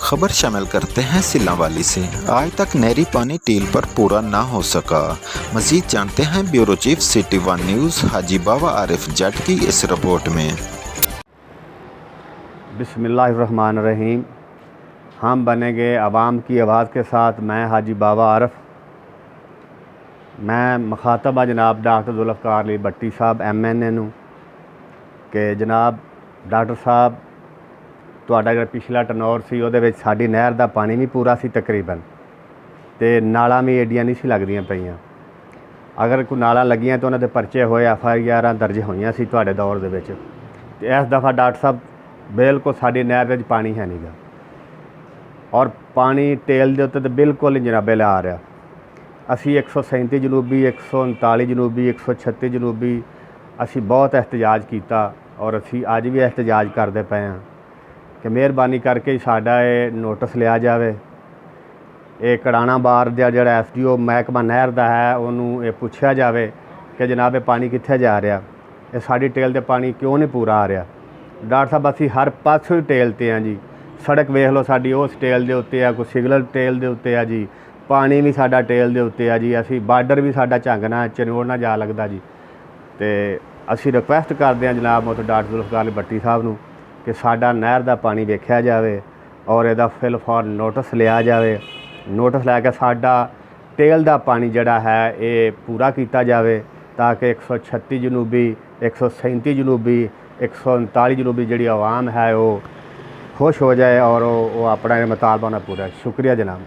खबर शामिल करते हैं सिल्लावाली से। आज तक नहरी पानी टील पर पूरा ना हो सका। मजीद जानते हैं bureau chief City One News Haji Baba Arif Jatt की इस रिपोर्ट में। बिस्मिल्लाहिर्रहमानिर्रहीम। हम बनेंगे आवाम की आवाज़ के साथ। मैं हाजी बाबा आरिफ, मैं मुखातबा जनाब डॉक्टर जुल्फ़कार अली भट्टी साहब MNA नूं कि जनाब डॉक्टर साहब ਤੁਹਾਡਾ ਜਿਹੜਾ ਪਿਛਲਾ ਟਨੌਰ ਸੀ ਉਹਦੇ ਵਿੱਚ ਸਾਡੀ ਨਹਿਰ ਦਾ ਪਾਣੀ ਵੀ ਪੂਰਾ ਸੀ ਤਕਰੀਬਨ, ਅਤੇ ਨਾਲਾਂ ਵੀ ਏਡੀਆਂ ਨਹੀਂ ਸੀ ਲੱਗਦੀਆਂ ਪਈਆਂ। ਅਗਰ ਕੋਈ ਨਾਲਾਂ ਲੱਗੀਆਂ ਤਾਂ ਉਹਨਾਂ ਦੇ ਪਰਚੇ ਹੋਏ, FIR ਦਰਜ ਹੋਈਆਂ ਸੀ ਤੁਹਾਡੇ ਦੌਰ ਦੇ ਵਿੱਚ। ਅਤੇ ਇਸ ਦਫਾ ਡਾਕਟਰ ਸਾਹਿਬ ਬਿਲਕੁਲ ਸਾਡੀ ਨਹਿਰ ਵਿੱਚ ਪਾਣੀ ਹੈ ਨਹੀਂ ਗਾ, ਔਰ ਪਾਣੀ ਟੇਲ ਦੇ ਉੱਤੇ ਤਾਂ ਬਿਲਕੁਲ ਹੀ ਜਨਾਬੇ ਆ ਰਿਹਾ। ਅਸੀਂ 137 ਜਨੂਬੀ, 139 ਜਨੂਬੀ, 136 ਜਨੂਬੀ ਅਸੀਂ ਬਹੁਤ एहतजाज ਕੀਤਾ, ਔਰ ਅਸੀਂ ਅੱਜ ਵੀ एहतजाज ਕਰਦੇ ਪਏ ਹਾਂ कि मेहरबानी करके साडा ये नोटिस लिया जाए। ये कड़ाना बार का जोड़ा SDO महकमा नहर का है उन्होंने ये पूछा जाए कि जनाब ये पानी कित्थे जा रहा, ये साड़ी टेल ते पानी क्यों नहीं पूरा आ रहा। डॉक्टर साहब असी हर पासों ही टेल ते हैं जी। सड़क वेख लो साड़ी उस टेल के उत्ते है, कोई सिग्नल टेल के उत्ते है जी, पानी भी साडा टेल के उत्ते है जी। असी बार्डर भी साडा झंगना चनोड़ ना जा लगता जी। तो असी रिक्वेस्ट करते हैं जनाब मतलब डॉक्टर जुल्फ़कार अली भट्टी साहब नूं कि साडा नहर का पानी वेख्या जाए और इसदा फिल फॉर नोटिस लिया जाए। नोटिस लैके साडा टेल का पानी जिहड़ा है ये पूरा किया जाए ताकि 136 जनूबी, 137 जनूबी, 139 जनूबी जिहड़ी आवाम है वो खुश हो जाए और वो अपना मुतालबा पूरा। शुक्रिया जनाब।